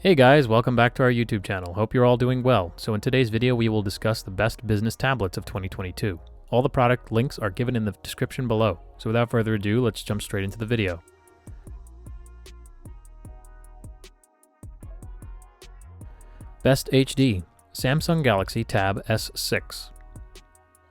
Hey guys, welcome back to our YouTube channel. Hope you're all doing well. So in today's video, we will discuss the best business tablets of 2022. All the product links are given in the description below. So without further ado, let's jump straight into the video. Best HD, Samsung Galaxy Tab S6.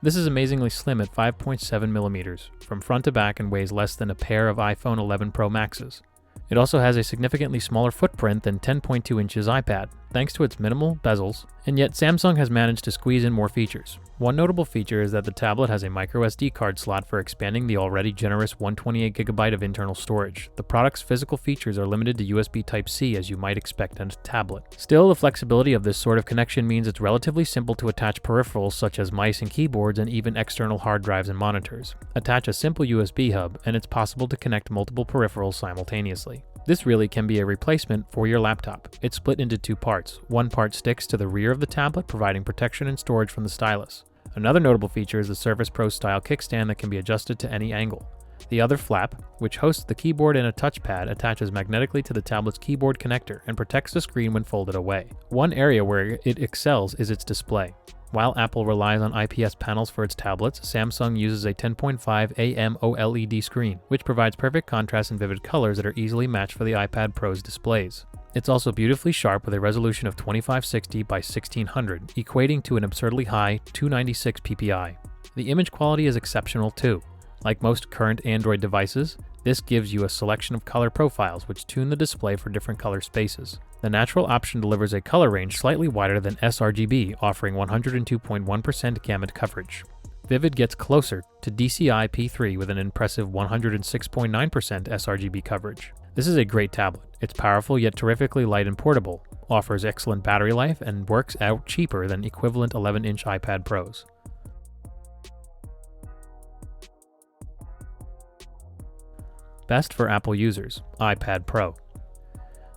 This is amazingly slim at 5.7 millimeters from front to back and weighs less than a pair of iPhone 11 Pro Maxes. It also has a significantly smaller footprint than 10.2 inches iPad, thanks to its minimal bezels, and yet Samsung has managed to squeeze in more features. One notable feature is that the tablet has a microSD card slot for expanding the already generous 128GB of internal storage. The product's physical features are limited to USB Type-C, as you might expect on a tablet. Still, the flexibility of this sort of connection means it's relatively simple to attach peripherals such as mice and keyboards and even external hard drives and monitors. Attach a simple USB hub, and it's possible to connect multiple peripherals simultaneously. This really can be a replacement for your laptop. It's split into two parts. One part sticks to the rear of the tablet, providing protection and storage from the stylus. Another notable feature is the Surface Pro style kickstand that can be adjusted to any angle. The other flap, which hosts the keyboard and a touchpad, attaches magnetically to the tablet's keyboard connector and protects the screen when folded away. One area where it excels is its display. While Apple relies on IPS panels for its tablets, Samsung uses a 10.5 AMOLED screen, which provides perfect contrast and vivid colors that are easily matched for the iPad Pro's displays. It's also beautifully sharp with a resolution of 2560 by 1600, equating to an absurdly high 296 ppi. The image quality is exceptional too. Like most current Android devices, this gives you a selection of color profiles which tune the display for different color spaces. The natural option delivers a color range slightly wider than sRGB, offering 102.1% gamut coverage. Vivid gets closer to DCI P3 with an impressive 106.9% sRGB coverage. This is a great tablet. It's powerful yet terrifically light and portable, offers excellent battery life, and works out cheaper than equivalent 11-inch iPad Pros. Best for Apple users, iPad Pro.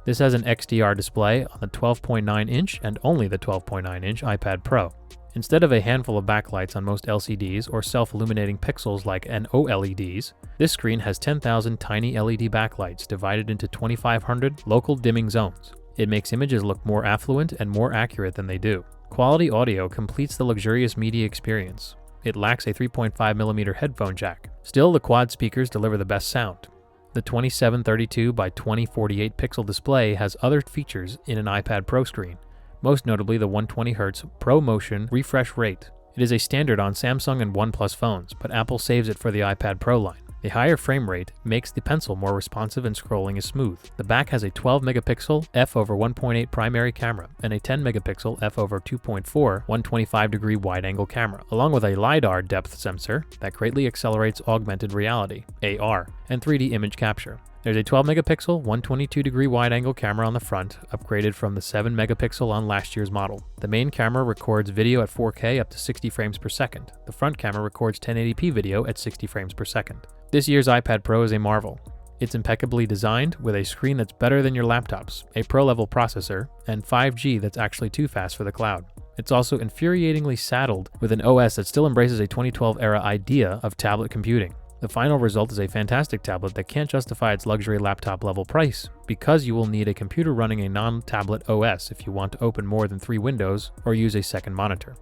This has an XDR display on the 12.9-inch and only the 12.9-inch iPad Pro. Instead of a handful of backlights on most LCDs or self-illuminating pixels like OLEDs, this screen has 10,000 tiny LED backlights divided into 2,500 local dimming zones. It makes images look more affluent and more accurate than they do. Quality audio completes the luxurious media experience. It lacks a 3.5mm headphone jack. Still, the quad speakers deliver the best sound. The 2732 by 2048 pixel display has other features in an iPad Pro screen, most notably the 120Hz ProMotion refresh rate. It is a standard on Samsung and OnePlus phones, but Apple saves it for the iPad Pro line. The higher frame rate makes the pencil more responsive and scrolling is smooth. The back has a 12-megapixel f/1.8 primary camera and a 10-megapixel f/2.4 125-degree wide-angle camera, along with a LiDAR depth sensor that greatly accelerates augmented reality (AR) and 3D image capture. There's a 12-megapixel 122-degree wide-angle camera on the front, upgraded from the 7-megapixel on last year's model. The main camera records video at 4K up to 60 frames per second. The front camera records 1080p video at 60 frames per second. This year's iPad Pro is a marvel. It's impeccably designed, with a screen that's better than your laptops, a pro-level processor, and 5G that's actually too fast for the cloud. It's also infuriatingly saddled with an OS that still embraces a 2012-era idea of tablet computing. The final result is a fantastic tablet that can't justify its luxury laptop level price, because you will need a computer running a non-tablet OS if you want to open more than 3 windows or use a second monitor.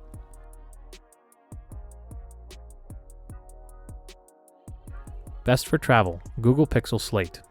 Best for travel, Google Pixel Slate.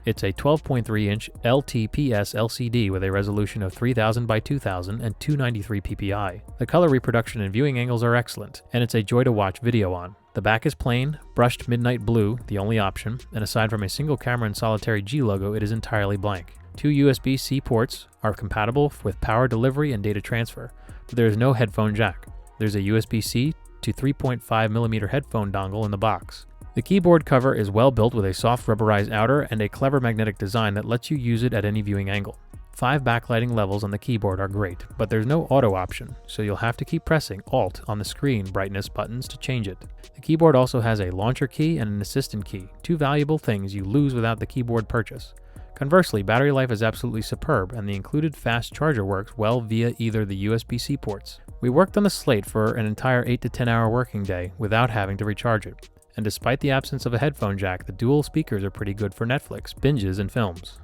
It's a 12.3-inch LTPS LCD with a resolution of 3000 by 2000 and 293 ppi. The color reproduction and viewing angles are excellent, and it's a joy to watch video on. The back is plain, brushed midnight blue, the only option, and aside from a single camera and solitary G logo, it is entirely blank. 2 USB-C ports are compatible with power delivery and data transfer, but there is no headphone jack. There's a USB-C to 3.5mm headphone dongle in the box. The keyboard cover is well built with a soft rubberized outer and a clever magnetic design that lets you use it at any viewing angle. 5 backlighting levels on the keyboard are great, but there's no auto option, so you'll have to keep pressing Alt on the screen brightness buttons to change it. The keyboard also has a launcher key and an assistant key, 2 valuable things you lose without the keyboard purchase. Conversely, battery life is absolutely superb, and the included fast charger works well via either the USB-C ports. We worked on the Slate for an entire 8 to 10 hour working day without having to recharge it. And despite the absence of a headphone jack, the dual speakers are pretty good for Netflix, binges, and films.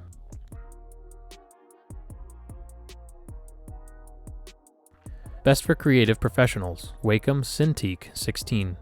Best for creative professionals, Wacom Cintiq 16.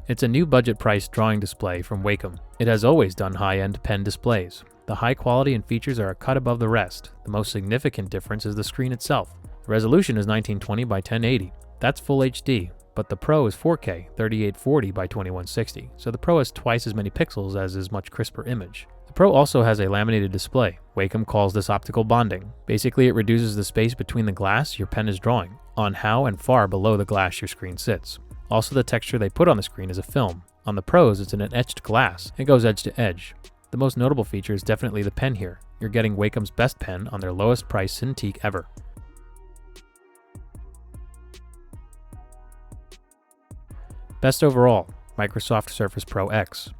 It's a new budget-priced drawing display from Wacom. It has always done high-end pen displays. The high quality and features are a cut above the rest. The most significant difference is the screen itself. The resolution is 1920 by 1080. That's full HD, but the Pro is 4K, 3840 by 2160, so the Pro has twice as many pixels as is much crisper image. The Pro also has a laminated display. Wacom calls this optical bonding. Basically, it reduces the space between the glass your pen is drawing, on how and far below the glass your screen sits. Also, the texture they put on the screen is a film. On the Pros, it's an etched glass. It goes edge to edge. The most notable feature is definitely the pen here. You're getting Wacom's best pen on their lowest price Cintiq ever. Best overall, Microsoft Surface Pro X.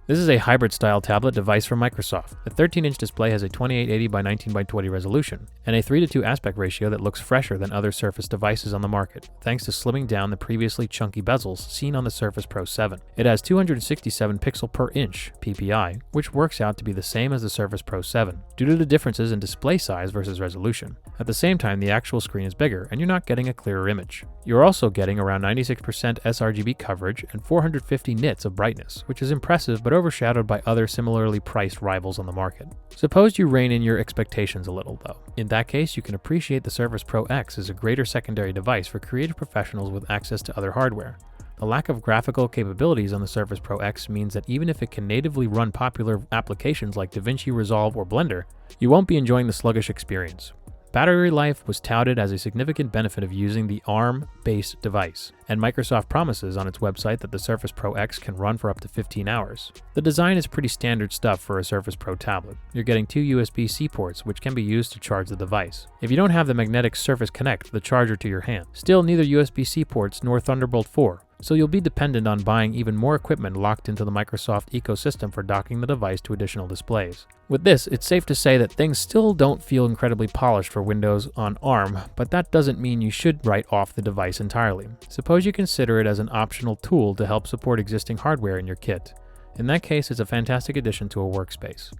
This is a hybrid-style tablet device from Microsoft. The 13-inch display has a 2880 by 19 by 20 resolution, and a 3:2 aspect ratio that looks fresher than other Surface devices on the market, thanks to slimming down the previously chunky bezels seen on the Surface Pro 7. It has 267 pixel per inch PPI, which works out to be the same as the Surface Pro 7, due to the differences in display size versus resolution. At the same time, the actual screen is bigger, and you're not getting a clearer image. You're also getting around 96% sRGB coverage and 450 nits of brightness, which is impressive but overshadowed by other similarly priced rivals on the market. Suppose you rein in your expectations a little, though. In that case, you can appreciate the Surface Pro X as a greater secondary device for creative professionals with access to other hardware. The lack of graphical capabilities on the Surface Pro X means that even if it can natively run popular applications like DaVinci Resolve or Blender, you won't be enjoying the sluggish experience. Battery life was touted as a significant benefit of using the ARM-based device, and Microsoft promises on its website that the Surface Pro X can run for up to 15 hours. The design is pretty standard stuff for a Surface Pro tablet. You're getting two USB-C ports, which can be used to charge the device. If you don't have the magnetic Surface Connect, the charger to your hand, still neither USB-C ports nor Thunderbolt 4. So you'll be dependent on buying even more equipment locked into the Microsoft ecosystem for docking the device to additional displays. With this, it's safe to say that things still don't feel incredibly polished for Windows on ARM, but that doesn't mean you should write off the device entirely. Suppose you consider it as an optional tool to help support existing hardware in your kit. In that case, it's a fantastic addition to a workspace.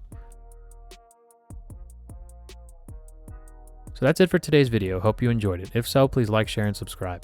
So that's it for today's video. Hope you enjoyed it. If so, please like, share, and subscribe.